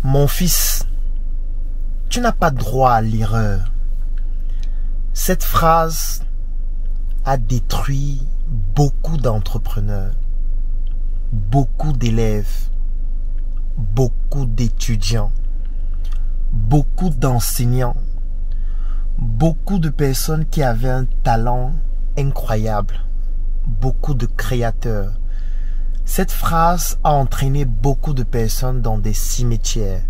Mon fils, tu n'as pas droit à l'erreur. Cette phrase a détruit beaucoup d'entrepreneurs, beaucoup d'élèves, beaucoup d'étudiants, beaucoup d'enseignants, beaucoup de personnes qui avaient un talent incroyable, beaucoup de créateurs. Cette phrase a entraîné beaucoup de personnes dans des cimetières.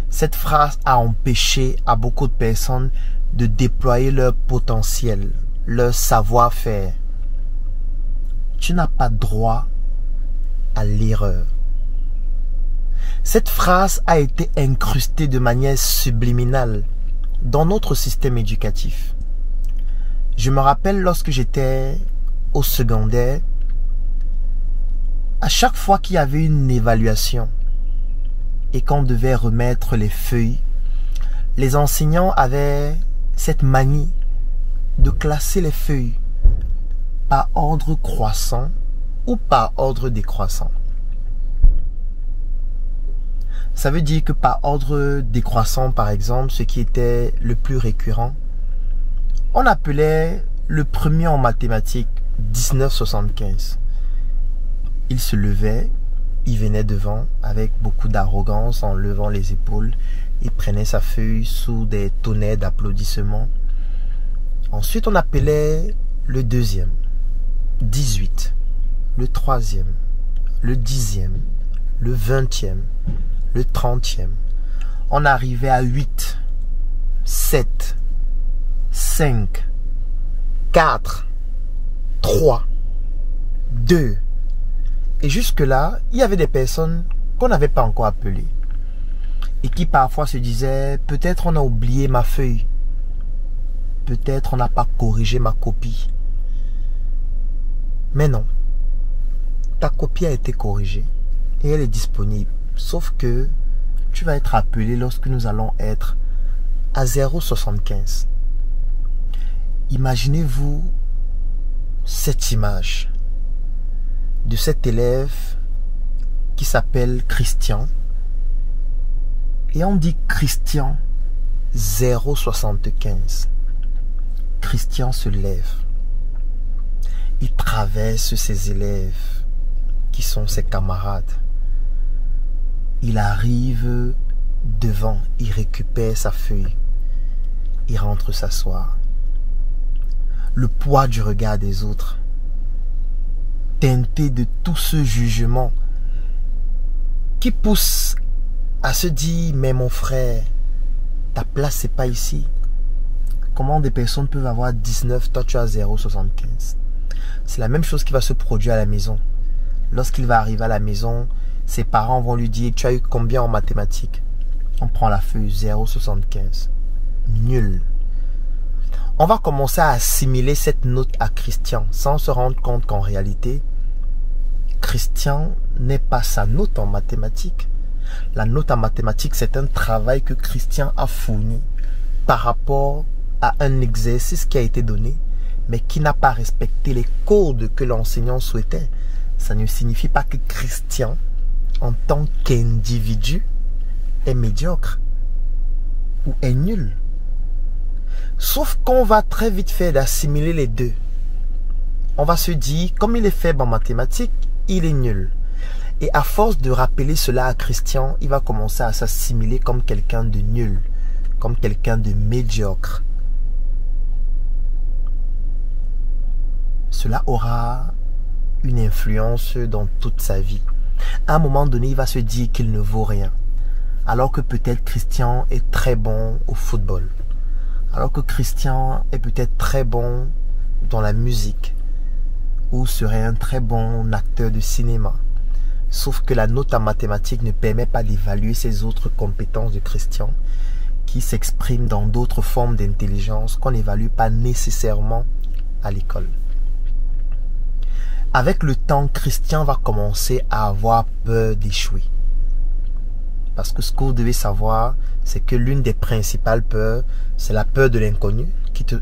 Cette phrase a empêché à beaucoup de personnes de déployer leur potentiel, leur savoir-faire. Tu n'as pas droit à l'erreur. Cette phrase a été incrustée de manière subliminale dans notre système éducatif. Je me rappelle lorsque j'étais au secondaire, à chaque fois qu'il y avait une évaluation et qu'on devait remettre les feuilles, les enseignants avaient cette manie de classer les feuilles par ordre croissant ou par ordre décroissant. Ça veut dire que par ordre décroissant, par exemple, ce qui était le plus récurrent, on appelait le premier en mathématiques 1975. Il se levait, il venait devant avec beaucoup d'arrogance en levant les épaules. Il prenait sa feuille sous des tonnerres d'applaudissements. Ensuite, on appelait le deuxième 18, le troisième, le 10e, le 20e, le 30e. On arrivait à 8, 7, 5, 4, 3, 2. Et jusque-là, il y avait des personnes qu'on n'avait pas encore appelées. Et qui parfois se disaient, peut-être on a oublié ma feuille. Peut-être on n'a pas corrigé ma copie. Mais non. Ta copie a été corrigée. Et elle est disponible. Sauf que tu vas être appelé lorsque nous allons être à 0,75. Imaginez-vous cette image de cet élève qui s'appelle Christian. Et on dit Christian 0,75. Christian se lève. Il traverse ses élèves qui sont ses camarades. Il arrive devant, il récupère sa feuille. Il rentre s'asseoir. Le poids du regard des autres, teinté de tout ce jugement qui pousse à se dire, mais mon frère, ta place c'est pas ici. Comment des personnes peuvent avoir 19, toi tu as 0,75? C'est la même chose qui va se produire à la maison. Lorsqu'il va arriver à la maison, ses parents vont lui dire, tu as eu combien en mathématiques? On prend la feuille, 0,75. Nul. On va commencer à assimiler cette note à Christian sans se rendre compte qu'en réalité, Christian n'est pas sa note en mathématiques. La note en mathématiques, c'est un travail que Christian a fourni par rapport à un exercice qui a été donné, mais qui n'a pas respecté les codes que l'enseignant souhaitait. Ça ne signifie pas que Christian, en tant qu'individu, est médiocre ou est nul. Sauf qu'on va très vite faire d'assimiler les deux. On va se dire, comme il est faible en mathématiques, il est nul. Et à force de rappeler cela à Christian, il va commencer à s'assimiler comme quelqu'un de nul, comme quelqu'un de médiocre. Cela aura une influence dans toute sa vie. À un moment donné, il va se dire qu'il ne vaut rien. Alors que peut-être Christian est très bon au football. Alors que Christian est peut-être très bon dans la musique. Ou serait un très bon acteur de cinéma. Sauf que la note en mathématiques ne permet pas d'évaluer ces autres compétences de Christian qui s'expriment dans d'autres formes d'intelligence qu'on n'évalue pas nécessairement à l'école. Avec le temps, Christian va commencer à avoir peur d'échouer. Parce que ce que vous devez savoir, c'est que l'une des principales peurs, c'est la peur de l'inconnu,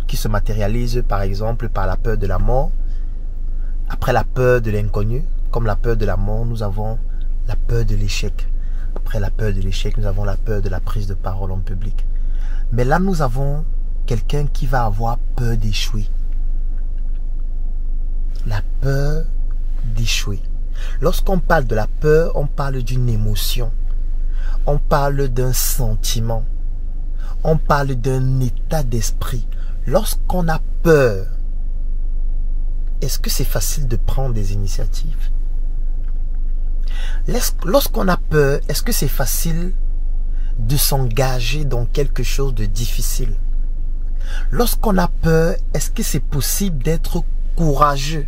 qui se matérialise par exemple par la peur de la mort. Après la peur de l'inconnu, comme la peur de la mort, nous avons la peur de l'échec. Après la peur de l'échec, nous avons la peur de la prise de parole en public. Mais là, nous avons quelqu'un qui va avoir peur d'échouer. La peur d'échouer. Lorsqu'on parle de la peur, on parle d'une émotion. On parle d'un sentiment. On parle d'un état d'esprit. Lorsqu'on a peur, est-ce que c'est facile de prendre des initiatives? Lorsqu'on a peur, est-ce que c'est facile de s'engager dans quelque chose de difficile? Lorsqu'on a peur, est-ce que c'est possible d'être courageux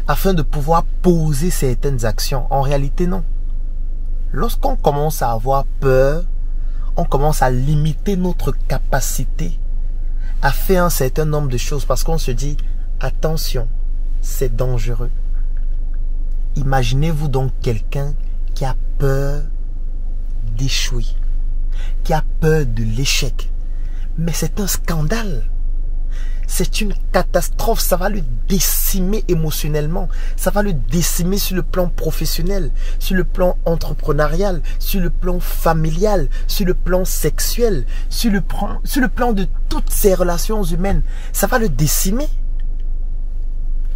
afin de pouvoir poser certaines actions? En réalité, non. Lorsqu'on commence à avoir peur, on commence à limiter notre capacité à faire un certain nombre de choses parce qu'on se dit, attention, c'est dangereux. Imaginez-vous donc quelqu'un qui a peur d'échouer, qui a peur de l'échec. Mais c'est un scandale. C'est une catastrophe. Ça va le décimer émotionnellement. Ça va le décimer sur le plan professionnel, sur le plan entrepreneurial, sur le plan familial, sur le plan sexuel, sur le plan de toutes ses relations humaines. Ça va le décimer.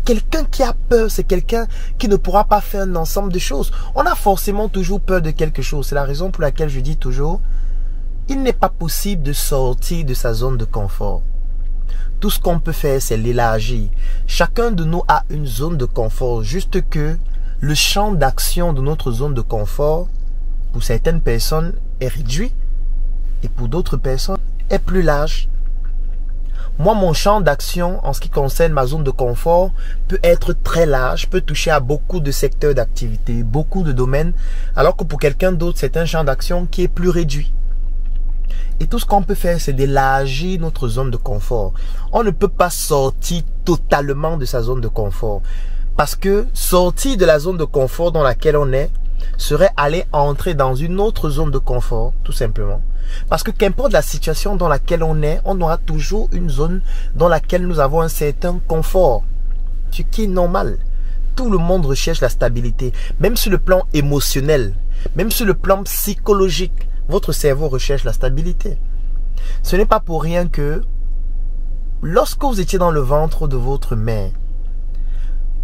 Quelqu'un qui a peur, c'est quelqu'un qui ne pourra pas faire un ensemble de choses. On a forcément toujours peur de quelque chose. C'est la raison pour laquelle je dis toujours, il n'est pas possible de sortir de sa zone de confort. Tout ce qu'on peut faire, c'est l'élargir. Chacun de nous a une zone de confort, juste que le champ d'action de notre zone de confort, pour certaines personnes, est réduit et pour d'autres personnes, est plus large. Moi, mon champ d'action en ce qui concerne ma zone de confort peut être très large, peut toucher à beaucoup de secteurs d'activité, beaucoup de domaines, alors que pour quelqu'un d'autre, c'est un champ d'action qui est plus réduit. Et tout ce qu'on peut faire, c'est d'élargir notre zone de confort. On ne peut pas sortir totalement de sa zone de confort. Parce que sortir de la zone de confort dans laquelle on est serait aller entrer dans une autre zone de confort, tout simplement. Parce que qu'importe la situation dans laquelle on est, on aura toujours une zone dans laquelle nous avons un certain confort. Ce qui est normal. Tout le monde recherche la stabilité. Même sur le plan émotionnel, même sur le plan psychologique, votre cerveau recherche la stabilité. Ce n'est pas pour rien que lorsque vous étiez dans le ventre de votre mère,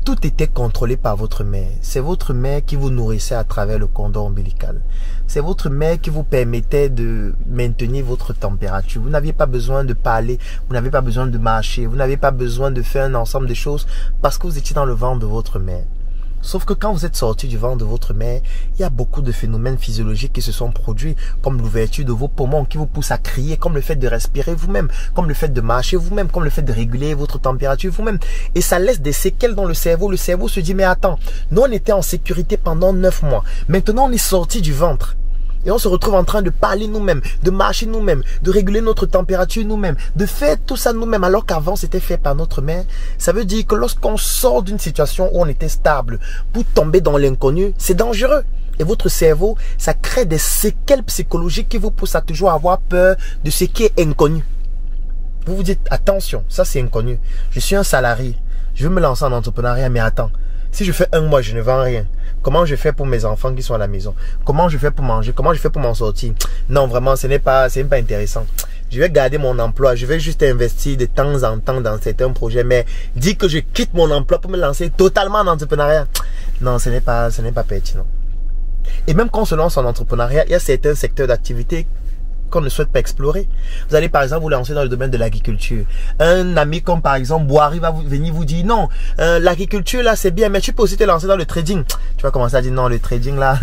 tout était contrôlé par votre mère. C'est votre mère qui vous nourrissait à travers le cordon ombilical. C'est votre mère qui vous permettait de maintenir votre température. Vous n'aviez pas besoin de parler, vous n'avez pas besoin de marcher, vous n'avez pas besoin de faire un ensemble de choses parce que vous étiez dans le ventre de votre mère. Sauf que quand vous êtes sorti du ventre de votre mère, il y a beaucoup de phénomènes physiologiques qui se sont produits, comme l'ouverture de vos poumons qui vous poussent à crier, comme le fait de respirer vous-même, comme le fait de marcher vous-même, comme le fait de réguler votre température vous-même. Et ça laisse des séquelles dans le cerveau. Le cerveau se dit, mais attends, nous on était en sécurité pendant 9 mois. Maintenant on est sorti du ventre. Et on se retrouve en train de parler nous-mêmes, de marcher nous-mêmes, de réguler notre température nous-mêmes, de faire tout ça nous-mêmes alors qu'avant c'était fait par notre mère. Ça veut dire que lorsqu'on sort d'une situation où on était stable pour tomber dans l'inconnu, c'est dangereux. Et votre cerveau, ça crée des séquelles psychologiques qui vous poussent à toujours avoir peur de ce qui est inconnu. Vous vous dites, attention, ça c'est inconnu. Je suis un salarié, je veux me lancer en entrepreneuriat, mais attends. Si je fais 1 mois, je ne vends rien. Comment je fais pour mes enfants qui sont à la maison? Comment je fais pour manger? Comment je fais pour m'en sortir? Non, vraiment, ce n'est pas intéressant. Je vais garder mon emploi. Je vais juste investir de temps en temps dans certains projets. Mais dire que je quitte mon emploi pour me lancer totalement en entrepreneuriat, non, ce n'est pas pertinent. Et même quand on se lance en entrepreneuriat, il y a certains secteurs d'activité qu'on ne souhaite pas explorer. Vous allez par exemple vous lancer dans le domaine de l'agriculture. Un ami comme par exemple Boari va venir vous dire non, l'agriculture là c'est bien, mais tu peux aussi te lancer dans le trading. Tu vas commencer à dire non, le trading là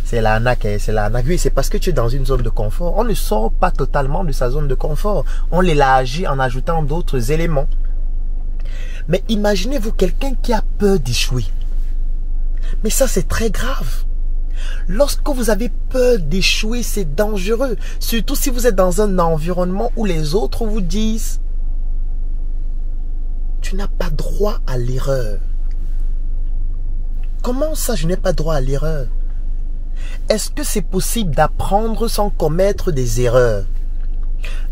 c'est l'arnaque, c'est l'arnaque. Oui, c'est parce que tu es dans une zone de confort. On ne sort pas totalement de sa zone de confort. On l'élargit en ajoutant d'autres éléments. Mais imaginez-vous quelqu'un qui a peur d'échouer. Mais ça c'est très grave. Lorsque vous avez peur d'échouer, c'est dangereux. Surtout si vous êtes dans un environnement où les autres vous disent « Tu n'as pas droit à l'erreur ». Comment ça, je n'ai pas droit à l'erreur? Est-ce que c'est possible d'apprendre sans commettre des erreurs?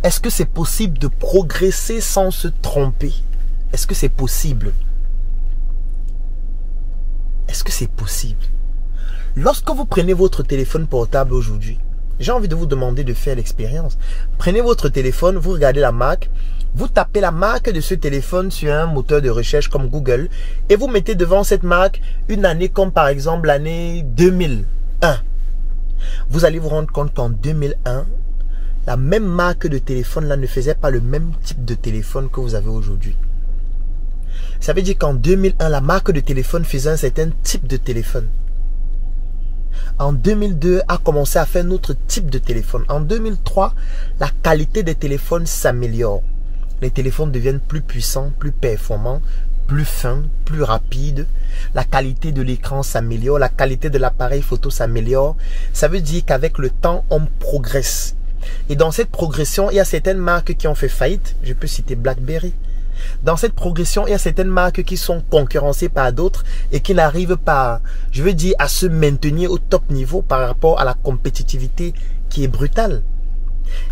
Est-ce que c'est possible de progresser sans se tromper? Est-ce que c'est possible? Est-ce que c'est possible? Lorsque vous prenez votre téléphone portable aujourd'hui, j'ai envie de vous demander de faire l'expérience. Prenez votre téléphone, vous regardez la marque, vous tapez la marque de ce téléphone sur un moteur de recherche comme Google et vous mettez devant cette marque une année comme par exemple l'année 2001. Vous allez vous rendre compte qu'en 2001, la même marque de téléphone là ne faisait pas le même type de téléphone que vous avez aujourd'hui. Ça veut dire qu'en 2001, la marque de téléphone faisait un certain type de téléphone. En 2002, a commencé à faire un autre type de téléphone. En 2003, la qualité des téléphones s'améliore. Les téléphones deviennent plus puissants, plus performants, plus fins, plus rapides. La qualité de l'écran s'améliore, la qualité de l'appareil photo s'améliore. Ça veut dire qu'avec le temps, on progresse. Et dans cette progression, il y a certaines marques qui ont fait faillite. Je peux citer BlackBerry. Dans cette progression, il y a certaines marques qui sont concurrencées par d'autres et qui n'arrivent pas, je veux dire, à se maintenir au top niveau par rapport à la compétitivité qui est brutale.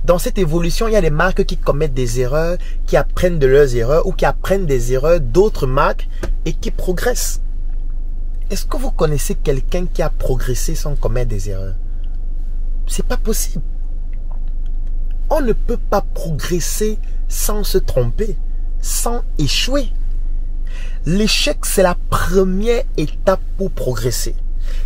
Dans cette évolution, il y a des marques qui commettent des erreurs, qui apprennent de leurs erreurs ou qui apprennent des erreurs d'autres marques et qui progressent. Est-ce que vous connaissez quelqu'un qui a progressé sans commettre des erreurs? C'est pas possible. On ne peut pas progresser sans se tromper, sans échouer. L'échec, c'est la première étape pour progresser.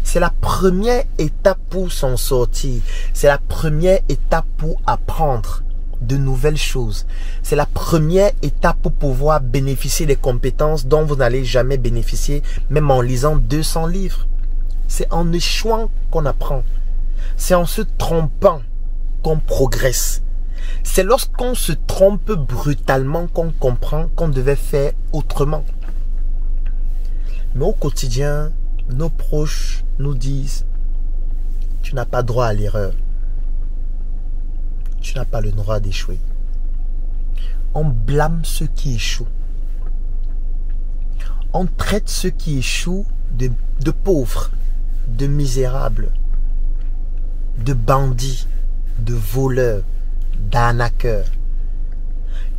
C'est la première étape pour s'en sortir. C'est la première étape pour apprendre de nouvelles choses. C'est la première étape pour pouvoir bénéficier des compétences dont vous n'allez jamais bénéficier, même en lisant 200 livres. C'est en échouant qu'on apprend. C'est en se trompant qu'on progresse. C'est lorsqu'on se trompe brutalement qu'on comprend qu'on devait faire autrement. Mais au quotidien, nos proches nous disent « Tu n'as pas droit à l'erreur. Tu n'as pas le droit d'échouer. » On blâme ceux qui échouent. On traite ceux qui échouent de pauvres, de misérables, de bandits, de voleurs, d'arnaqueurs.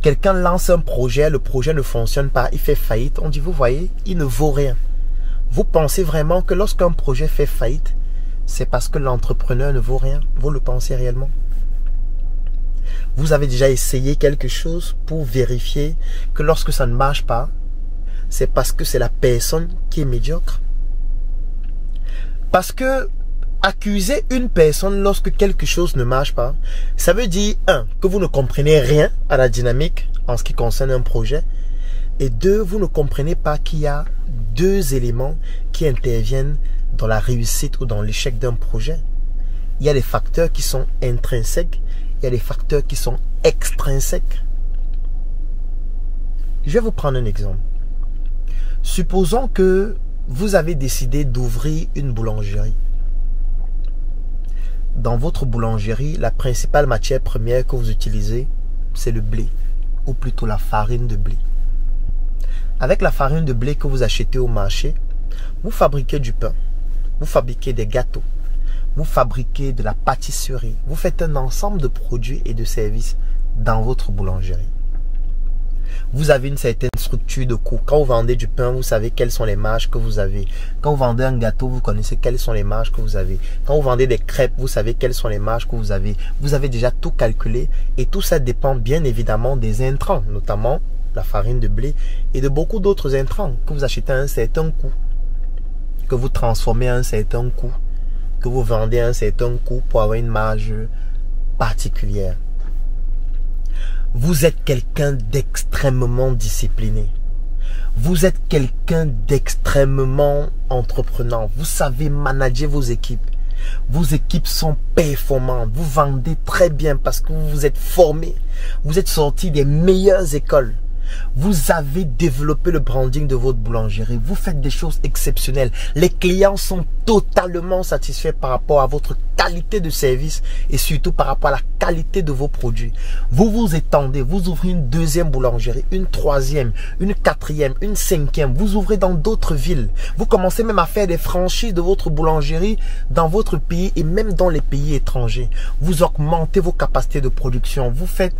Quelqu'un lance un projet, le projet ne fonctionne pas, il fait faillite. On dit, vous voyez, il ne vaut rien. Vous pensez vraiment que lorsqu'un projet fait faillite, c'est parce que l'entrepreneur ne vaut rien? Vous le pensez réellement? Vous avez déjà essayé quelque chose pour vérifier que lorsque ça ne marche pas, c'est parce que c'est la personne qui est médiocre? Parce que accuser une personne lorsque quelque chose ne marche pas, ça veut dire, un, que vous ne comprenez rien à la dynamique en ce qui concerne un projet, et deux, vous ne comprenez pas qu'il y a deux éléments qui interviennent dans la réussite ou dans l'échec d'un projet. Il y a les facteurs qui sont intrinsèques, il y a les facteurs qui sont extrinsèques. Je vais vous prendre un exemple. Supposons que vous avez décidé d'ouvrir une boulangerie. Dans votre boulangerie, la principale matière première que vous utilisez, c'est le blé, ou plutôt la farine de blé. Avec la farine de blé que vous achetez au marché, vous fabriquez du pain, vous fabriquez des gâteaux, vous fabriquez de la pâtisserie, vous faites un ensemble de produits et de services dans votre boulangerie. Vous avez une certaine structure de coût. Quand vous vendez du pain, vous savez quelles sont les marges que vous avez. Quand vous vendez un gâteau, vous connaissez quelles sont les marges que vous avez. Quand vous vendez des crêpes, vous savez quelles sont les marges que vous avez. Vous avez déjà tout calculé et tout ça dépend bien évidemment des intrants, notamment la farine de blé et de beaucoup d'autres intrants que vous achetez à un certain coût, que vous transformez à un certain coût, que vous vendez à un certain coût pour avoir une marge particulière. Vous êtes quelqu'un d'extrêmement discipliné. Vous êtes quelqu'un d'extrêmement entreprenant. Vous savez manager vos équipes. Vos équipes sont performantes. Vous vendez très bien parce que vous vous êtes formé. Vous êtes sorti des meilleures écoles. Vous avez développé le branding de votre boulangerie. Vous faites des choses exceptionnelles. Les clients sont totalement satisfaits par rapport à votre qualité de service et surtout par rapport à la qualité de vos produits. Vous vous étendez, vous ouvrez une deuxième boulangerie, une troisième, une quatrième, une cinquième. Vous ouvrez dans d'autres villes. Vous commencez même à faire des franchises de votre boulangerie dans votre pays et même dans les pays étrangers. Vous augmentez vos capacités de production. Vous faites...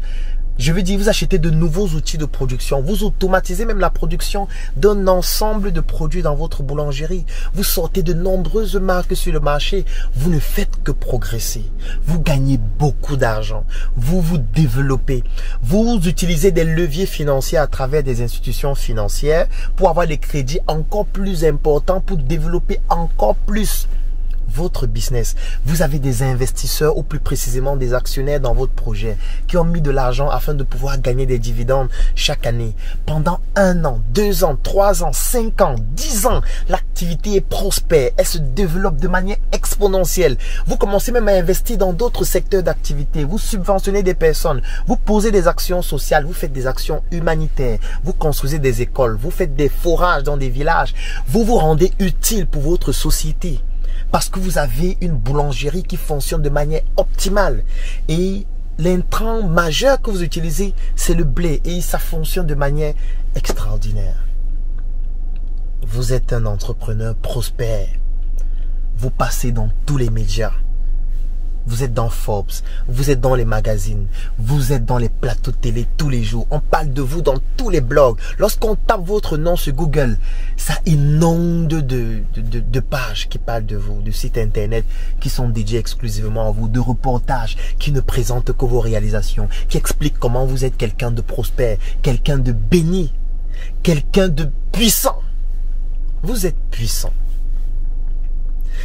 Je veux dire, vous achetez de nouveaux outils de production. Vous automatisez même la production d'un ensemble de produits dans votre boulangerie. Vous sortez de nombreuses marques sur le marché. Vous ne faites que progresser. Vous gagnez beaucoup d'argent. Vous vous développez. Vous utilisez des leviers financiers à travers des institutions financières pour avoir des crédits encore plus importants, pour développer encore plus votre business. Vous avez des investisseurs ou plus précisément des actionnaires dans votre projet qui ont mis de l'argent afin de pouvoir gagner des dividendes chaque année. Pendant 1 an, 2 ans, 3 ans, 5 ans, 10 ans, l'activité est prospère. Elle se développe de manière exponentielle. Vous commencez même à investir dans d'autres secteurs d'activité. Vous subventionnez des personnes. Vous posez des actions sociales. Vous faites des actions humanitaires. Vous construisez des écoles. Vous faites des forages dans des villages. Vous vous rendez utile pour votre société. Parce que vous avez une boulangerie qui fonctionne de manière optimale. Et l'intrant majeur que vous utilisez, c'est le blé. Et ça fonctionne de manière extraordinaire. Vous êtes un entrepreneur prospère. Vous passez dans tous les médias. Vous êtes dans Forbes, vous êtes dans les magazines, vous êtes dans les plateaux de télé tous les jours. On parle de vous dans tous les blogs. Lorsqu'on tape votre nom sur Google, ça inonde de pages qui parlent de vous, de sites internet qui sont dédiés exclusivement à vous, de reportages qui ne présentent que vos réalisations, qui expliquent comment vous êtes quelqu'un de prospère, quelqu'un de béni, quelqu'un de puissant. Vous êtes puissant.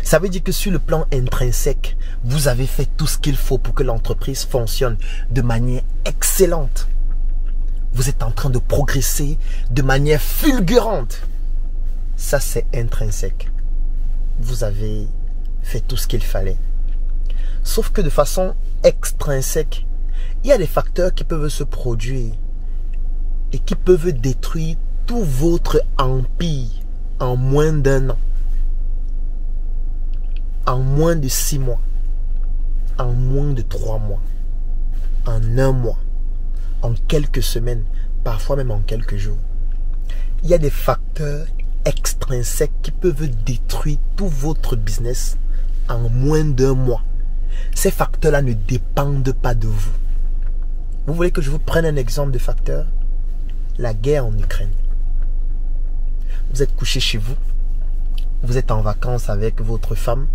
Ça veut dire que sur le plan intrinsèque, vous avez fait tout ce qu'il faut pour que l'entreprise fonctionne de manière excellente. Vous êtes en train de progresser de manière fulgurante. Ça, c'est intrinsèque. Vous avez fait tout ce qu'il fallait. Sauf que de façon extrinsèque, il y a des facteurs qui peuvent se produire et qui peuvent détruire tout votre empire en moins d'1 an. En moins de 6 mois, en moins de 3 mois, en 1 mois, en quelques semaines, parfois même en quelques jours. Il y a des facteurs extrinsèques qui peuvent détruire tout votre business en moins d'1 mois. Ces facteurs-là ne dépendent pas de vous. Vous voulez que je vous prenne un exemple de facteur? La guerre en Ukraine. Vous êtes couché chez vous, vous êtes en vacances avec votre femme,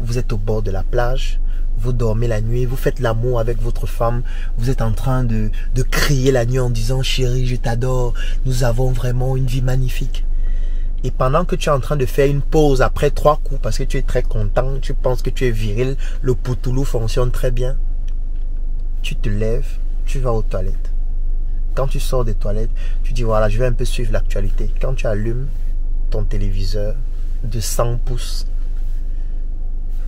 vous êtes au bord de la plage, vous dormez la nuit, vous faites l'amour avec votre femme, vous êtes en train de crier la nuit en disant « Chérie, je t'adore, nous avons vraiment une vie magnifique ». Et pendant que tu es en train de faire une pause après 3 coups, parce que tu es très content, tu penses que tu es viril, le poutoulou fonctionne très bien, tu te lèves, tu vas aux toilettes. Quand tu sors des toilettes, tu dis « Voilà, je vais un peu suivre l'actualité ». Quand tu allumes ton téléviseur de 100 pouces,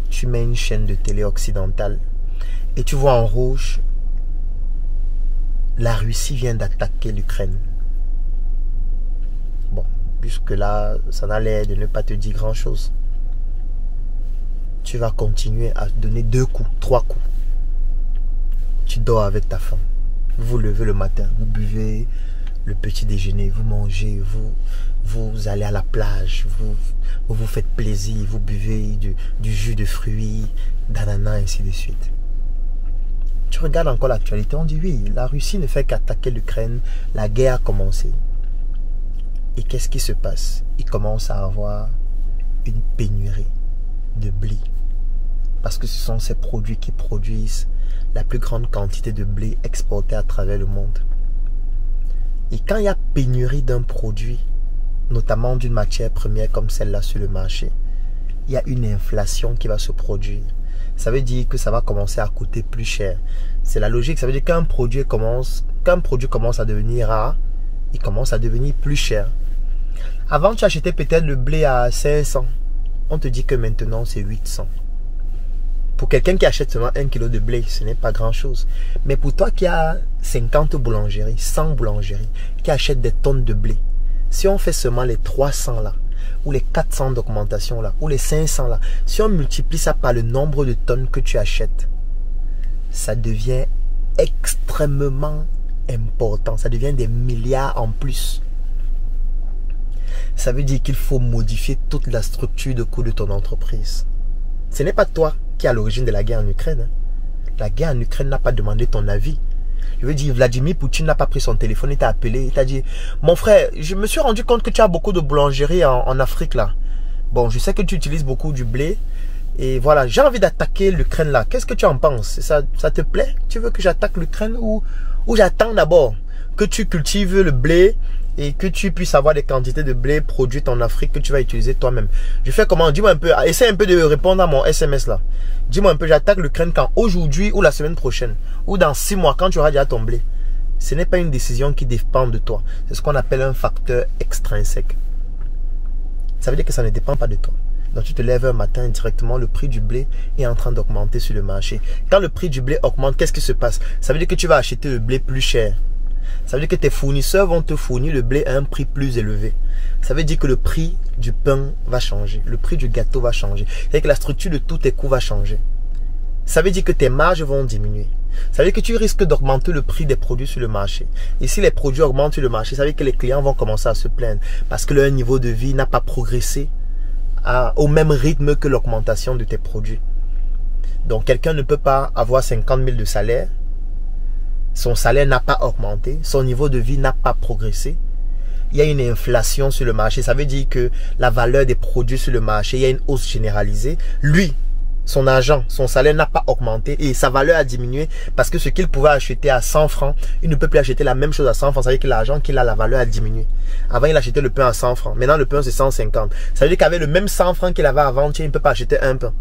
tu mets une chaîne de télé occidentale et tu vois en rouge, la Russie vient d'attaquer l'Ukraine. Bon, jusque là, ça n'a l'air de ne pas te dire grand chose. Tu vas continuer à donner 2 coups, 3 coups. Tu dors avec ta femme. Vous vous levez le matin, vous buvez le petit déjeuner, vous mangez, vous allez à la plage, vous faites plaisir, vous buvez du jus de fruits, d'ananas, ainsi de suite. Tu regardes encore l'actualité, on dit oui, la Russie ne fait qu'attaquer l'Ukraine, la guerre a commencé. Et qu'est-ce qui se passe? Il commence à avoir une pénurie de blé. Parce que ce sont ces produits qui produisent la plus grande quantité de blé exporté à travers le monde. Et quand il y a pénurie d'un produit, notamment d'une matière première comme celle-là sur le marché, il y a une inflation qui va se produire. Ça veut dire que ça va commencer à coûter plus cher. C'est la logique. Ça veut dire qu'un produit commence à devenir rare, il commence à devenir plus cher. Avant, tu achetais peut-être le blé à 500. On te dit que maintenant, c'est 800. Pour quelqu'un qui achète seulement 1 kg de blé, ce n'est pas grand-chose. Mais pour toi qui as 50 boulangeries, 100 boulangeries, qui achètent des tonnes de blé, si on fait seulement les 300 là, ou les 400 d'augmentation là, ou les 500 là, si on multiplie ça par le nombre de tonnes que tu achètes, ça devient extrêmement important. Ça devient des milliards en plus. Ça veut dire qu'il faut modifier toute la structure de coût de ton entreprise. Ce n'est pas toi qui est à l'origine de la guerre en Ukraine. La guerre en Ukraine n'a pas demandé ton avis. Je veux dire, Vladimir Poutine n'a pas pris son téléphone, il t'a appelé, il t'a dit, mon frère, je me suis rendu compte que tu as beaucoup de boulangeries en Afrique là. Bon, je sais que tu utilises beaucoup du blé. Et voilà, j'ai envie d'attaquer l'Ukraine là. Qu'est-ce que tu en penses? Ça te plaît? Tu veux que j'attaque l'Ukraine ou j'attends d'abord que tu cultives le blé et que tu puisses avoir des quantités de blé produites en Afrique que tu vas utiliser toi-même? Je fais comment? Dis-moi un peu, essaie un peu de répondre à mon SMS là. Dis-moi un peu, j'attaque l'Ukraine quand? Aujourd'hui ou la semaine prochaine? Ou dans 6 mois quand tu auras déjà ton blé? Ce n'est pas une décision qui dépend de toi. C'est ce qu'on appelle un facteur extrinsèque. Ça veut dire que ça ne dépend pas de toi. Donc tu te lèves un matin directement, le prix du blé est en train d'augmenter sur le marché. Quand le prix du blé augmente, qu'est-ce qui se passe? Ça veut dire que tu vas acheter le blé plus cher. Ça veut dire que tes fournisseurs vont te fournir le blé à un prix plus élevé. Ça veut dire que le prix du pain va changer. Le prix du gâteau va changer. C'est-à-dire que la structure de tous tes coûts va changer. Ça veut dire que tes marges vont diminuer. Ça veut dire que tu risques d'augmenter le prix des produits sur le marché. Et si les produits augmentent sur le marché, ça veut dire que les clients vont commencer à se plaindre. Parce que leur niveau de vie n'a pas progressé au même rythme que l'augmentation de tes produits. Donc quelqu'un ne peut pas avoir 50 000 de salaire. Son salaire n'a pas augmenté. Son niveau de vie n'a pas progressé. Il y a une inflation sur le marché. Ça veut dire que la valeur des produits sur le marché, il y a une hausse généralisée. Lui, son argent, son salaire n'a pas augmenté et sa valeur a diminué parce que ce qu'il pouvait acheter à 100 francs, il ne peut plus acheter la même chose à 100 francs. Ça veut dire que l'argent qu'il a, la valeur a diminué. Avant, il achetait le pain à 100 francs. Maintenant, le pain, c'est 150. Ça veut dire qu'avec le même 100 francs qu'il avait avant, il ne peut pas acheter un pain.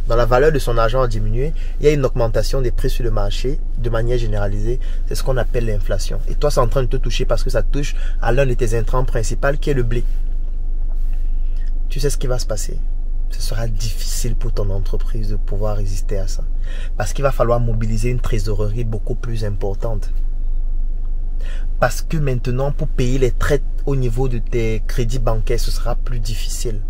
Donc, la valeur de son argent a diminué. Il y a une augmentation des prix sur le marché de manière généralisée. C'est ce qu'on appelle l'inflation. Et toi, c'est en train de te toucher parce que ça touche à l'un de tes intrants principaux qui est le blé. Tu sais ce qui va se passer? Ce sera difficile pour ton entreprise de pouvoir résister à ça. Parce qu'il va falloir mobiliser une trésorerie beaucoup plus importante. Parce que maintenant, pour payer les traites au niveau de tes crédits bancaires, ce sera plus difficile.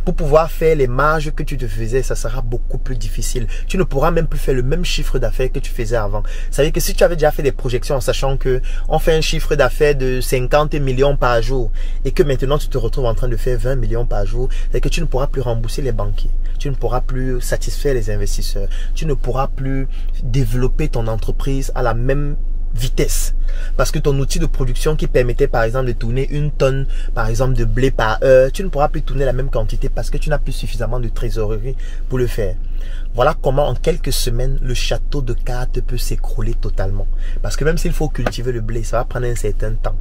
Pour pouvoir faire les marges que tu te faisais, ça sera beaucoup plus difficile. Tu ne pourras même plus faire le même chiffre d'affaires que tu faisais avant. Ça veut dire que si tu avais déjà fait des projections en sachant que on fait un chiffre d'affaires de 50 millions par jour et que maintenant tu te retrouves en train de faire 20 millions par jour, c'est que tu ne pourras plus rembourser les banquiers. Tu ne pourras plus satisfaire les investisseurs. Tu ne pourras plus développer ton entreprise à la même vitesse. Parce que ton outil de production qui permettait par exemple de tourner 1 tonne par exemple de blé par heure, tu ne pourras plus tourner la même quantité parce que tu n'as plus suffisamment de trésorerie pour le faire. Voilà comment en quelques semaines le château de cartes peut s'écrouler totalement. Parce que même s'il faut cultiver le blé, ça va prendre un certain temps.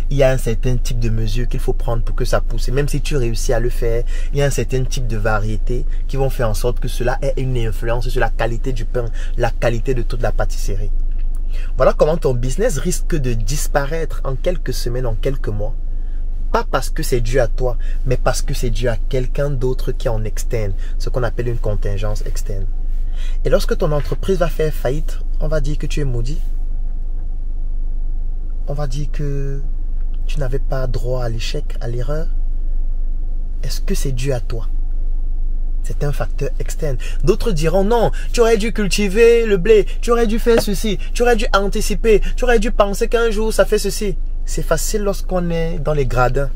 Il y a un certain type de mesures qu'il faut prendre pour que ça pousse. Et même si tu réussis à le faire, il y a un certain type de variétés qui vont faire en sorte que cela ait une influence sur la qualité du pain, la qualité de toute la pâtisserie. Voilà comment ton business risque de disparaître en quelques semaines, en quelques mois. Pas parce que c'est dû à toi, mais parce que c'est dû à quelqu'un d'autre qui est en externe, ce qu'on appelle une contingence externe. Et lorsque ton entreprise va faire faillite, on va dire que tu es maudit. On va dire que tu n'avais pas droit à l'échec, à l'erreur. Est-ce que c'est dû à toi? C'est un facteur externe. D'autres diront non, tu aurais dû cultiver le blé, tu aurais dû faire ceci, tu aurais dû anticiper, tu aurais dû penser qu'un jour ça fait ceci. C'est facile lorsqu'on est dans les gradins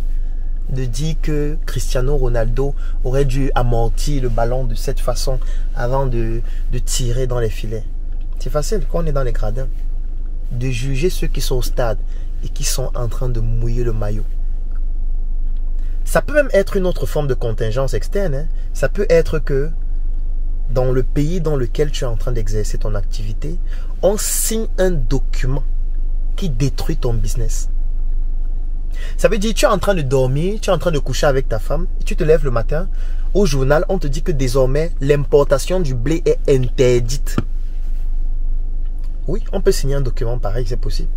de dire que Cristiano Ronaldo aurait dû amortir le ballon de cette façon avant de tirer dans les filets. C'est facile quand on est dans les gradins de juger ceux qui sont au stade et qui sont en train de mouiller le maillot. Ça peut même être une autre forme de contingence externe. Hein. Ça peut être que dans le pays dans lequel tu es en train d'exercer ton activité, on signe un document qui détruit ton business. Ça veut dire que tu es en train de dormir, tu es en train de coucher avec ta femme, et tu te lèves le matin, au journal, on te dit que désormais, l'importation du blé est interdite. Oui, on peut signer un document pareil, c'est possible.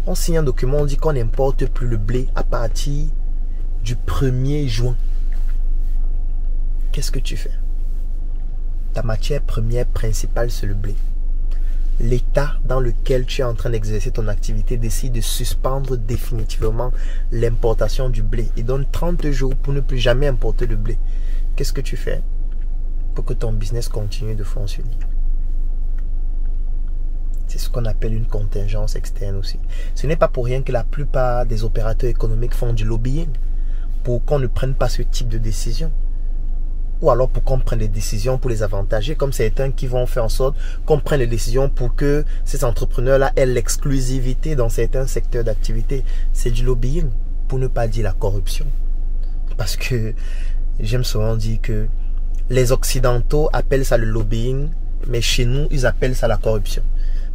On signe un document, on dit qu'on n'importe plus le blé à partir du 1er juin. Qu'est-ce que tu fais? Ta matière première principale, c'est le blé. L'État dans lequel tu es en train d'exercer ton activité décide de suspendre définitivement l'importation du blé et donne 30 jours pour ne plus jamais importer le blé. Qu'est-ce que tu fais pour que ton business continue de fonctionner? C'est ce qu'on appelle une contingence externe aussi. Ce n'est pas pour rien que la plupart des opérateurs économiques font du lobbying pour qu'on ne prenne pas ce type de décision. ou alors pour qu'on prenne des décisions pour les avantager, comme certains qui vont faire en sorte qu'on prenne des décisions pour que ces entrepreneurs-là aient l'exclusivité dans certains secteurs d'activité. C'est du lobbying, pour ne pas dire la corruption. Parce que j'aime souvent dire que les Occidentaux appellent ça le lobbying, mais chez nous, ils appellent ça la corruption.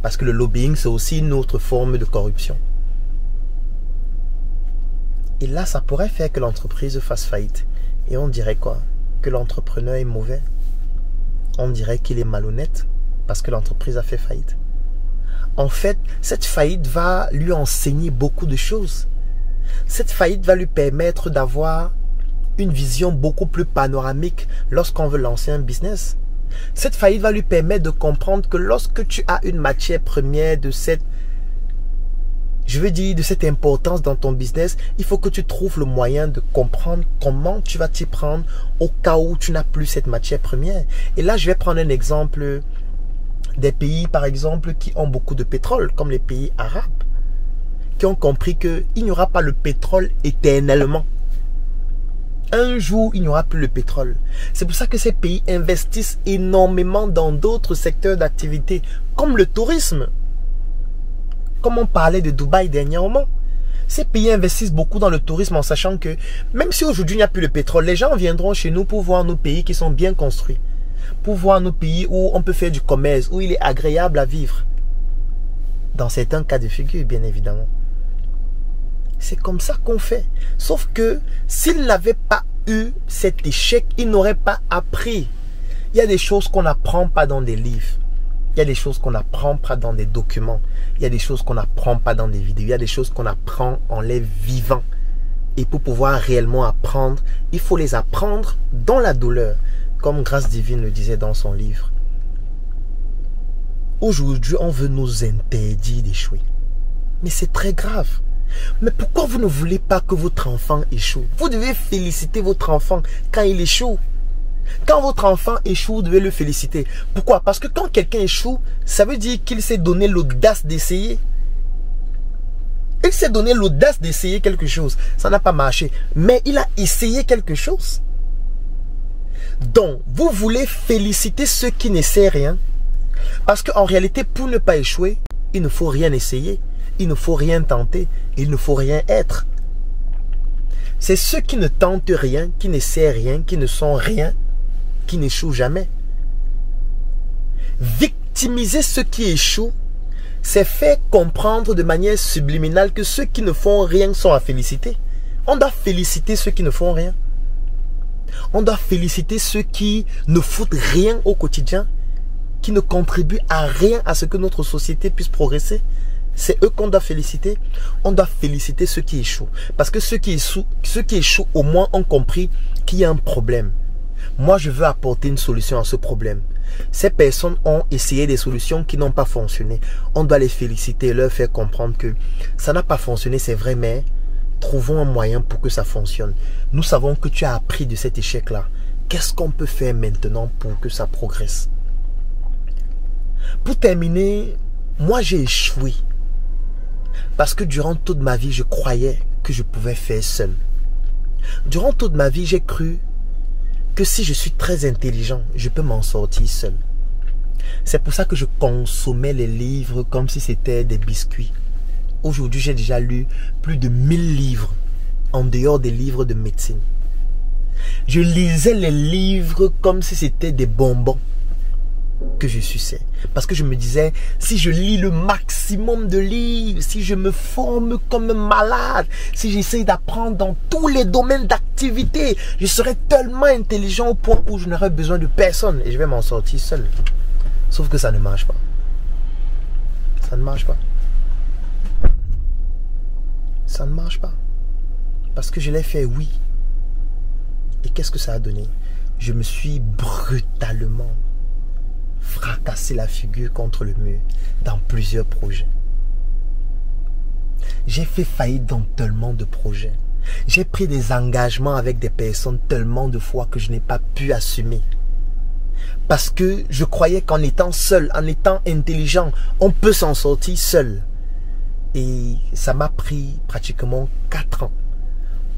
Parce que le lobbying, c'est aussi une autre forme de corruption. Et là, ça pourrait faire que l'entreprise fasse faillite. Et on dirait quoi? Que l'entrepreneur est mauvais. On dirait qu'il est malhonnête parce que l'entreprise a fait faillite. En fait, cette faillite va lui enseigner beaucoup de choses. Cette faillite va lui permettre d'avoir une vision beaucoup plus panoramique lorsqu'on veut lancer un business. Cette faillite va lui permettre de comprendre que lorsque tu as une matière première de cette, de cette importance dans ton business, il faut que tu trouves le moyen de comprendre comment tu vas t'y prendre au cas où tu n'as plus cette matière première. Et là, je vais prendre un exemple des pays, par exemple, qui ont beaucoup de pétrole, comme les pays arabes, qui ont compris qu'il n'y aura pas le pétrole éternellement. Un jour, il n'y aura plus le pétrole. C'est pour ça que ces pays investissent énormément dans d'autres secteurs d'activité, comme le tourisme. Comme on parlait de Dubaï dernièrement. Ces pays investissent beaucoup dans le tourisme en sachant que même si aujourd'hui il n'y a plus le pétrole, les gens viendront chez nous pour voir nos pays qui sont bien construits. Pour voir nos pays où on peut faire du commerce, où il est agréable à vivre. Dans certains cas de figure, bien évidemment. C'est comme ça qu'on fait. Sauf que s'il n'avait pas eu cet échec, il n'aurait pas appris. Il y a des choses qu'on n'apprend pas dans des livres. Il y a des choses qu'on n'apprend pas dans des documents. Il y a des choses qu'on n'apprend pas dans des vidéos. Il y a des choses qu'on apprend en les vivant. Et pour pouvoir réellement apprendre, il faut les apprendre dans la douleur. Comme Grâce Divine le disait dans son livre. Aujourd'hui, on veut nous interdire d'échouer. Mais c'est très grave. Mais pourquoi vous ne voulez pas que votre enfant échoue? Vous devez féliciter votre enfant quand il échoue. Quand votre enfant échoue, vous devez le féliciter. Pourquoi? Parce que quand quelqu'un échoue, ça veut dire qu'il s'est donné l'audace d'essayer. Il s'est donné l'audace d'essayer quelque chose. Ça n'a pas marché. Mais il a essayé quelque chose. Donc, vous voulez féliciter ceux qui n'essaient rien. Parce qu'en réalité, pour ne pas échouer, il ne faut rien essayer. Il ne faut rien tenter. Il ne faut rien être. C'est ceux qui ne tentent rien, qui n'essaient rien, qui ne sont rien, qui n'échouent jamais. Victimiser ceux qui échouent, c'est faire comprendre de manière subliminale que ceux qui ne font rien sont à féliciter. On doit féliciter ceux qui ne font rien. On doit féliciter ceux qui ne foutent rien au quotidien, qui ne contribuent à rien à ce que notre société puisse progresser. C'est eux qu'on doit féliciter. On doit féliciter ceux qui échouent. Parce que ceux qui échouent au moins ont compris qu'il y a un problème. Moi, je veux apporter une solution à ce problème. Ces personnes ont essayé des solutions qui n'ont pas fonctionné. On doit les féliciter et leur faire comprendre que ça n'a pas fonctionné, c'est vrai, mais trouvons un moyen pour que ça fonctionne. Nous savons que tu as appris de cet échec-là. Qu'est-ce qu'on peut faire maintenant pour que ça progresse? Pour terminer, moi j'ai échoué. Parce que durant toute ma vie, je croyais que je pouvais faire seul. Durant toute ma vie, j'ai cru que si je suis très intelligent, je peux m'en sortir seul. C'est pour ça que je consommais les livres comme si c'était des biscuits. Aujourd'hui, j'ai déjà lu plus de 1000 livres, en dehors des livres de médecine. Je lisais les livres comme si c'était des bonbons que je suçais. Parce que je me disais, si je lis le maximum de livres, si je me forme comme un malade, si j'essaie d'apprendre dans tous les domaines d'activité, je serai tellement intelligent au point où je n'aurai besoin de personne et je vais m'en sortir seul. Sauf que ça ne marche pas. Ça ne marche pas. Ça ne marche pas. Parce que je l'ai fait, oui. Et qu'est-ce que ça a donné? Je me suis brutalement fracassé la figure contre le mur dans plusieurs projets. J'ai fait faillite dans tellement de projets. J'ai pris des engagements avec des personnes tellement de fois que je n'ai pas pu assumer. Parce que je croyais qu'en étant seul, en étant intelligent, on peut s'en sortir seul. Et ça m'a pris pratiquement 4 ans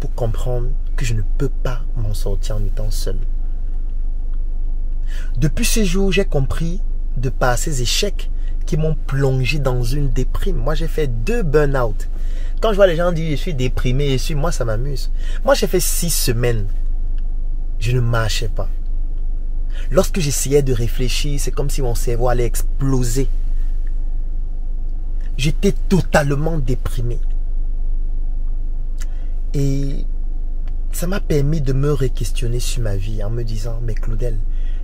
pour comprendre que je ne peux pas m'en sortir en étant seul. Depuis ce jour, j'ai compris de par ces échecs qui m'ont plongé dans une déprime. Moi, j'ai fait 2 burn-out. Quand je vois les gens dire je suis déprimé, moi, ça m'amuse. Moi, j'ai fait 6 semaines. Je ne marchais pas. Lorsque j'essayais de réfléchir, c'est comme si mon cerveau allait exploser. J'étais totalement déprimé. Et ça m'a permis de me re-questionner sur ma vie en me disant, mais Claudel,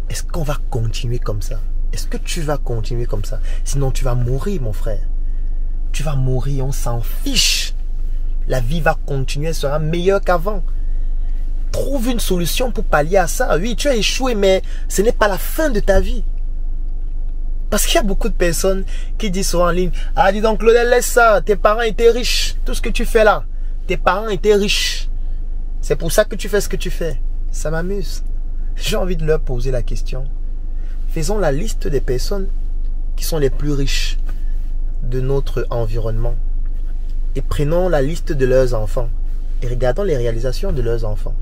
est-ce qu'on va continuer comme ça? Est-ce que tu vas continuer comme ça? Sinon tu vas mourir, mon frère. Tu vas mourir, on s'en fiche. La vie va continuer, elle sera meilleure qu'avant. Trouve une solution pour pallier à ça. Oui, tu as échoué, mais ce n'est pas la fin de ta vie. Parce qu'il y a beaucoup de personnes qui disent souvent en ligne, ah dis donc Claudel, laisse ça, tes parents étaient riches. Tout ce que tu fais là, tes parents étaient riches. C'est pour ça que tu fais ce que tu fais. Ça m'amuse. J'ai envie de leur poser la question. Faisons la liste des personnes qui sont les plus riches de notre environnement. Et prenons la liste de leurs enfants. Et regardons les réalisations de leurs enfants.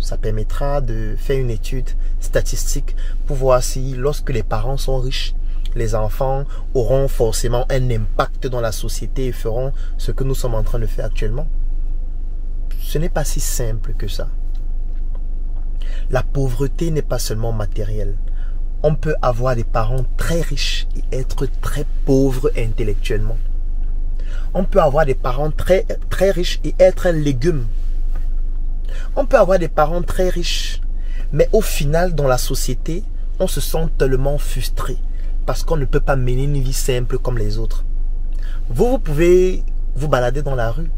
Ça permettra de faire une étude statistique pour voir si lorsque les parents sont riches, les enfants auront forcément un impact dans la société et feront ce que nous sommes en train de faire actuellement. Ce n'est pas si simple que ça. La pauvreté n'est pas seulement matérielle. On peut avoir des parents très riches et être très pauvres intellectuellement. On peut avoir des parents très riches et être un légume. On peut avoir des parents très riches, mais au final, dans la société, on se sent tellement frustré parce qu'on ne peut pas mener une vie simple comme les autres. Vous pouvez vous balader dans la rue.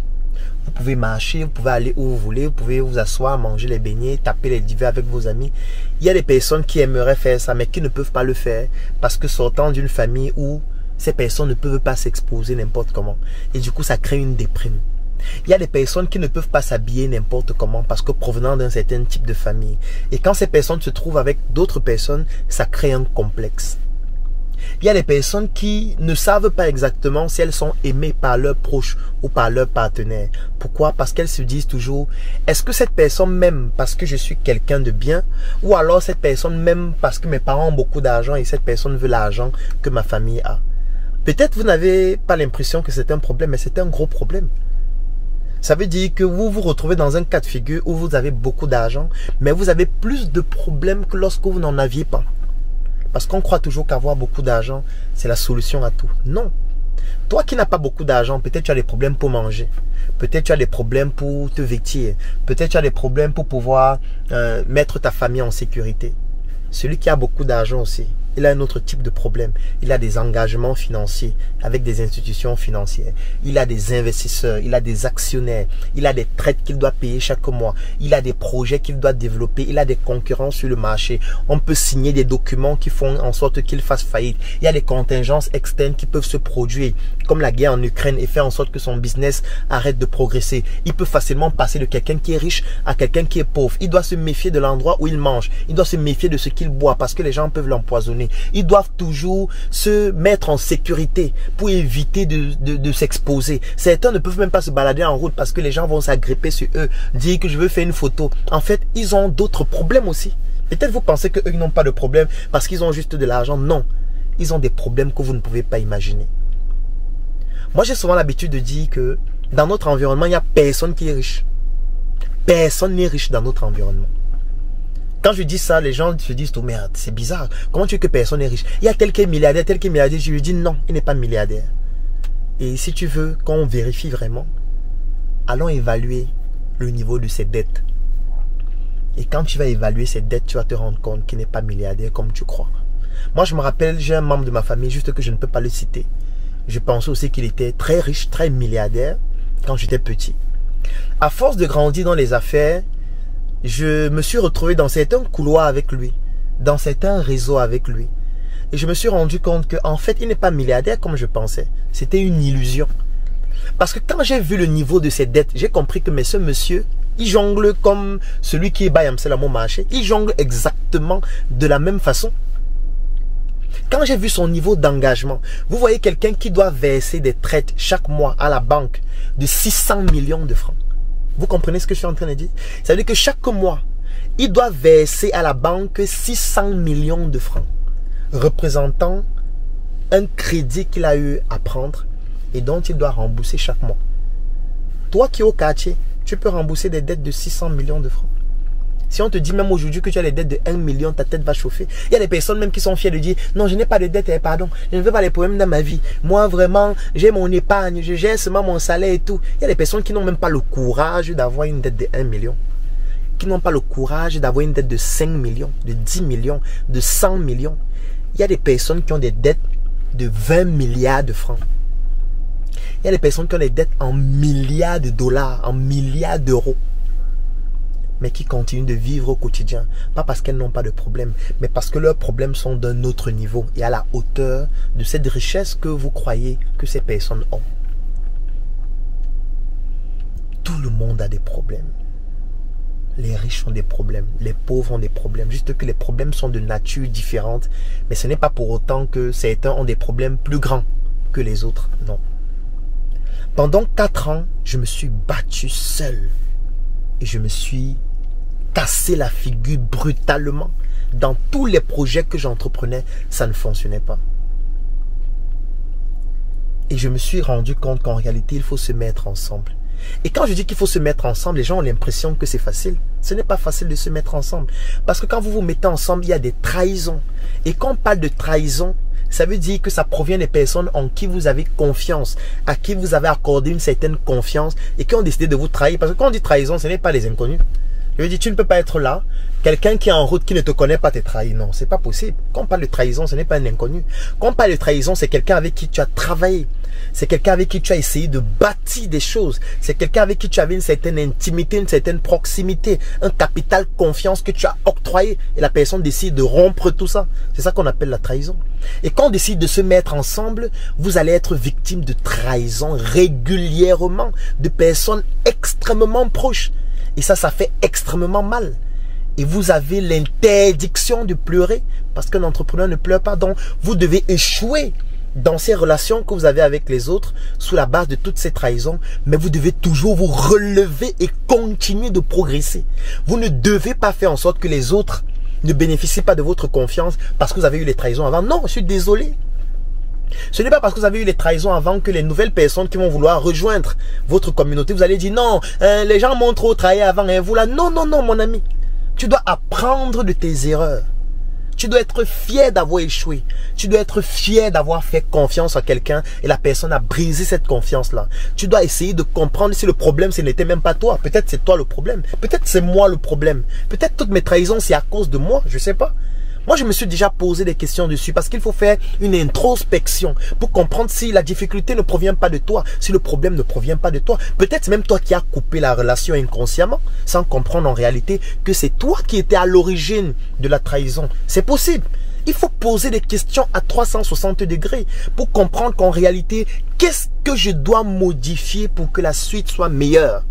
Vous pouvez marcher, vous pouvez aller où vous voulez, vous pouvez vous asseoir, manger les beignets, taper les divers avec vos amis. Il y a des personnes qui aimeraient faire ça, mais qui ne peuvent pas le faire parce que sortant d'une famille où ces personnes ne peuvent pas s'exposer n'importe comment. Et du coup, ça crée une déprime. Il y a des personnes qui ne peuvent pas s'habiller n'importe comment parce que provenant d'un certain type de famille. Et quand ces personnes se trouvent avec d'autres personnes, ça crée un complexe. Il y a des personnes qui ne savent pas exactement si elles sont aimées par leurs proches ou par leurs partenaires. Pourquoi? Parce qu'elles se disent toujours, est-ce que cette personne m'aime parce que je suis quelqu'un de bien? Ou alors cette personne m'aime parce que mes parents ont beaucoup d'argent et cette personne veut l'argent que ma famille a. Peut-être vous n'avez pas l'impression que c'est un problème, mais c'est un gros problème. Ça veut dire que vous vous retrouvez dans un cas de figure où vous avez beaucoup d'argent, mais vous avez plus de problèmes que lorsque vous n'en aviez pas. Parce qu'on croit toujours qu'avoir beaucoup d'argent, c'est la solution à tout. Non. Toi qui n'as pas beaucoup d'argent, peut-être tu as des problèmes pour manger. Peut-être tu as des problèmes pour te vêtir. Peut-être tu as des problèmes pour pouvoir mettre ta famille en sécurité. Celui qui a beaucoup d'argent aussi, il a un autre type de problème. Il a des engagements financiers avec des institutions financières. Il a des investisseurs, il a des actionnaires, il a des traites qu'il doit payer chaque mois. Il a des projets qu'il doit développer, il a des concurrents sur le marché. On peut signer des documents qui font en sorte qu'il fasse faillite. Il y a des contingences externes qui peuvent se produire, comme la guerre en Ukraine, et faire en sorte que son business arrête de progresser. Il peut facilement passer de quelqu'un qui est riche à quelqu'un qui est pauvre. Il doit se méfier de l'endroit où il mange. Il doit se méfier de ce qu'il boit parce que les gens peuvent l'empoisonner. Ils doivent toujours se mettre en sécurité pour éviter de s'exposer. Certains ne peuvent même pas se balader en route parce que les gens vont s'agripper sur eux, dire que je veux faire une photo. En fait, ils ont d'autres problèmes aussi. Peut-être vous pensez qu'eux n'ont pas de problème parce qu'ils ont juste de l'argent. Non, ils ont des problèmes que vous ne pouvez pas imaginer. Moi, j'ai souvent l'habitude de dire que dans notre environnement, il n'y a personne qui est riche. Personne n'est riche dans notre environnement. Quand je dis ça, les gens se disent, oh merde, c'est bizarre. Comment tu veux que personne n'est riche? Il y a tel qui est milliardaire, tel qui est milliardaire. Je lui dis non, il n'est pas milliardaire. Et si tu veux qu'on vérifie vraiment, allons évaluer le niveau de ses dettes. Et quand tu vas évaluer ses dettes, tu vas te rendre compte qu'il n'est pas milliardaire comme tu crois. Moi, je me rappelle, j'ai un membre de ma famille, juste que je ne peux pas le citer. Je pensais aussi qu'il était très riche, très milliardaire quand j'étais petit. À force de grandir dans les affaires, je me suis retrouvé dans certains couloirs avec lui, dans certains réseaux avec lui. Et je me suis rendu compte qu'en fait, il n'est pas milliardaire comme je pensais. C'était une illusion. Parce que quand j'ai vu le niveau de ses dettes, j'ai compris que ce monsieur, il jongle comme celui qui est Bayamsel à mon marché. Il jongle exactement de la même façon. Quand j'ai vu son niveau d'engagement, vous voyez quelqu'un qui doit verser des traites chaque mois à la banque de 600 millions de francs. Vous comprenez ce que je suis en train de dire? Ça veut dire que chaque mois, il doit verser à la banque 600 millions de francs, représentant un crédit qu'il a eu à prendre et dont il doit rembourser chaque mois. Toi qui es au quartier, tu peux rembourser des dettes de 600 millions de francs. Si on te dit même aujourd'hui que tu as des dettes de 1 million, ta tête va chauffer. Il y a des personnes même qui sont fières de dire « Non, je n'ai pas de dettes, pardon. Je ne veux pas les problèmes dans ma vie. Moi, vraiment, j'ai mon épargne, je gère seulement mon salaire et tout. » Il y a des personnes qui n'ont même pas le courage d'avoir une dette de 1 million. Qui n'ont pas le courage d'avoir une dette de 5 millions, de 10 millions, de 100 millions. Il y a des personnes qui ont des dettes de 20 milliards de francs. Il y a des personnes qui ont des dettes en milliards de dollars, en milliards d'euros, mais qui continuent de vivre au quotidien. Pas parce qu'elles n'ont pas de problème, mais parce que leurs problèmes sont d'un autre niveau et à la hauteur de cette richesse que vous croyez que ces personnes ont. Tout le monde a des problèmes. Les riches ont des problèmes, les pauvres ont des problèmes. Juste que les problèmes sont de nature différente, mais ce n'est pas pour autant que certains ont des problèmes plus grands que les autres. Non. Pendant 4 ans, je me suis battu seul. Et je me suis cassé la figure brutalement. Dans tous les projets que j'entreprenais, ça ne fonctionnait pas. Et je me suis rendu compte qu'en réalité, il faut se mettre ensemble. Et quand je dis qu'il faut se mettre ensemble, les gens ont l'impression que c'est facile. Ce n'est pas facile de se mettre ensemble. Parce que quand vous vous mettez ensemble, il y a des trahisons. Et quand on parle de trahison, ça veut dire que ça provient des personnes en qui vous avez confiance, à qui vous avez accordé une certaine confiance et qui ont décidé de vous trahir. Parce que quand on dit trahison, ce n'est pas les inconnus. Je veux dire, tu ne peux pas être là, quelqu'un qui est en route, qui ne te connaît pas, te trahir. Non, c'est pas possible. Quand on parle de trahison, ce n'est pas un inconnu. Quand on parle de trahison, c'est quelqu'un avec qui tu as travaillé. C'est quelqu'un avec qui tu as essayé de bâtir des choses. C'est quelqu'un avec qui tu avais une certaine intimité, une certaine proximité, un capital confiance que tu as octroyé. Et la personne décide de rompre tout ça. C'est ça qu'on appelle la trahison. Et quand on décide de se mettre ensemble, vous allez être victime de trahison régulièrement, de personnes extrêmement proches. Et ça fait extrêmement mal. Et vous avez l'interdiction de pleurer parce qu'un entrepreneur ne pleure pas. Donc, vous devez échouer dans ces relations que vous avez avec les autres sous la base de toutes ces trahisons. Mais vous devez toujours vous relever et continuer de progresser. Vous ne devez pas faire en sorte que les autres ne bénéficient pas de votre confiance parce que vous avez eu les trahisons avant. Non, je suis désolé. Ce n'est pas parce que vous avez eu les trahisons avant que les nouvelles personnes qui vont vouloir rejoindre votre communauté, vous allez dire non, les gens m'ont trop trahi avant, et vous là. Non, non, non, mon ami. Tu dois apprendre de tes erreurs. Tu dois être fier d'avoir échoué. Tu dois être fier d'avoir fait confiance à quelqu'un et la personne a brisé cette confiance-là. Tu dois essayer de comprendre si le problème, ce n'était même pas toi. Peut-être c'est toi le problème. Peut-être c'est moi le problème. Peut-être toutes mes trahisons, c'est à cause de moi. Je ne sais pas. Moi, je me suis déjà posé des questions dessus parce qu'il faut faire une introspection pour comprendre si la difficulté ne provient pas de toi, si le problème ne provient pas de toi. Peut-être même toi qui as coupé la relation inconsciemment sans comprendre en réalité que c'est toi qui étais à l'origine de la trahison. C'est possible. Il faut poser des questions à 360 degrés pour comprendre qu'en réalité, qu'est-ce que je dois modifier pour que la suite soit meilleure?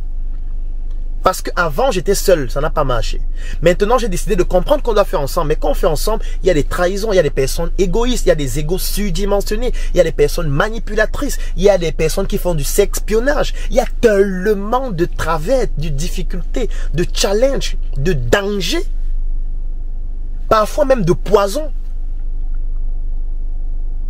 Parce qu'avant, j'étais seul, ça n'a pas marché. Maintenant, j'ai décidé de comprendre qu'on doit faire ensemble. Mais quand on fait ensemble, il y a des trahisons, il y a des personnes égoïstes, il y a des égos surdimensionnés, il y a des personnes manipulatrices, il y a des personnes qui font du sexpionnage. Il y a tellement de travers, de difficultés, de challenges, de dangers, parfois même de poison.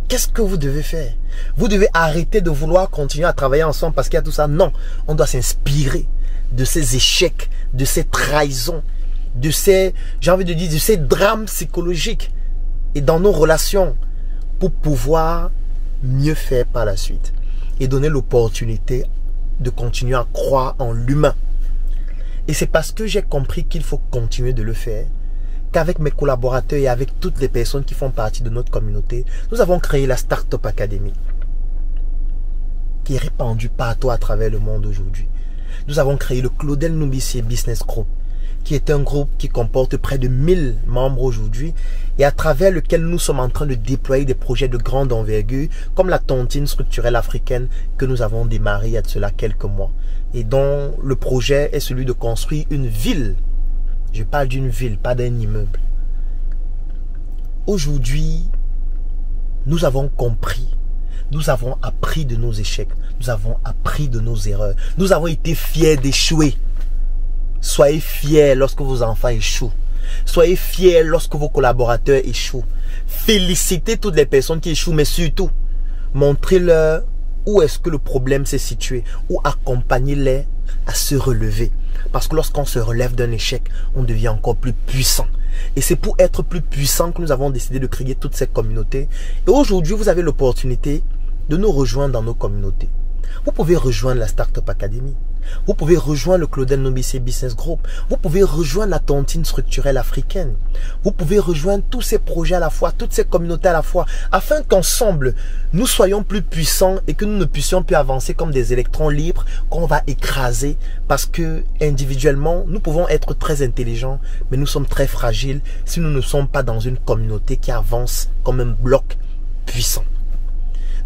Qu'est-ce que vous devez faire? Vous devez arrêter de vouloir continuer à travailler ensemble parce qu'il y a tout ça. Non, on doit s'inspirer de ces échecs, de ces trahisons, de ces, j'ai envie de dire, de ces drames psychologiques et dans nos relations pour pouvoir mieux faire par la suite et donner l'opportunité de continuer à croire en l'humain. Et c'est parce que j'ai compris qu'il faut continuer de le faire qu'avec mes collaborateurs et avec toutes les personnes qui font partie de notre communauté, nous avons créé la Startup Academy qui est répandue partout à travers le monde aujourd'hui. Nous avons créé le Claudel Numbissier Business Group, qui est un groupe qui comporte près de 1000 membres aujourd'hui et à travers lequel nous sommes en train de déployer des projets de grande envergure comme la tontine structurelle africaine que nous avons démarré il y a de cela quelques mois et dont le projet est celui de construire une ville. Je parle d'une ville, pas d'un immeuble. Aujourd'hui, nous avons compris. Nous avons appris de nos échecs. Nous avons appris de nos erreurs. Nous avons été fiers d'échouer. Soyez fiers lorsque vos enfants échouent. Soyez fiers lorsque vos collaborateurs échouent. Félicitez toutes les personnes qui échouent, mais surtout, montrez-leur où est-ce que le problème s'est situé, ou accompagnez-les à se relever. Parce que lorsqu'on se relève d'un échec, on devient encore plus puissant. Et c'est pour être plus puissant que nous avons décidé de créer toutes ces communautés. Et aujourd'hui, vous avez l'opportunité de nous rejoindre dans nos communautés. Vous pouvez rejoindre la Startup Academy. Vous pouvez rejoindre le Claudel Nobissé Business Group. Vous pouvez rejoindre la tontine structurelle africaine. Vous pouvez rejoindre tous ces projets à la fois, toutes ces communautés à la fois, afin qu'ensemble, nous soyons plus puissants et que nous ne puissions plus avancer comme des électrons libres qu'on va écraser parce que individuellement, nous pouvons être très intelligents, mais nous sommes très fragiles si nous ne sommes pas dans une communauté qui avance comme un bloc puissant.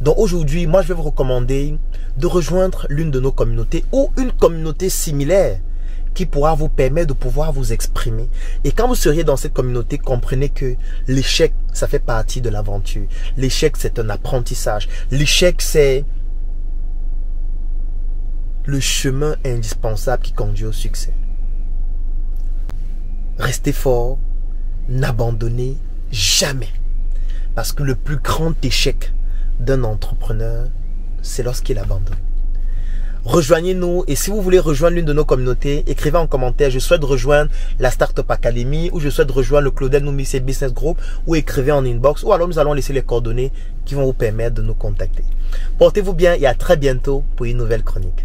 Donc aujourd'hui, moi je vais vous recommander de rejoindre l'une de nos communautés ou une communauté similaire qui pourra vous permettre de pouvoir vous exprimer. Et quand vous seriez dans cette communauté, comprenez que l'échec, ça fait partie de l'aventure. L'échec, c'est un apprentissage. L'échec, c'est le chemin indispensable qui conduit au succès. Restez fort, n'abandonnez jamais. Parce que le plus grand échec d'un entrepreneur, c'est lorsqu'il abandonne. Rejoignez-nous et si vous voulez rejoindre l'une de nos communautés, écrivez en commentaire « Je souhaite rejoindre la Startup Academy » ou « Je souhaite rejoindre le Claudel Nobissé Business Group » ou écrivez en inbox ou alors nous allons laisser les coordonnées qui vont vous permettre de nous contacter. Portez-vous bien et à très bientôt pour une nouvelle chronique.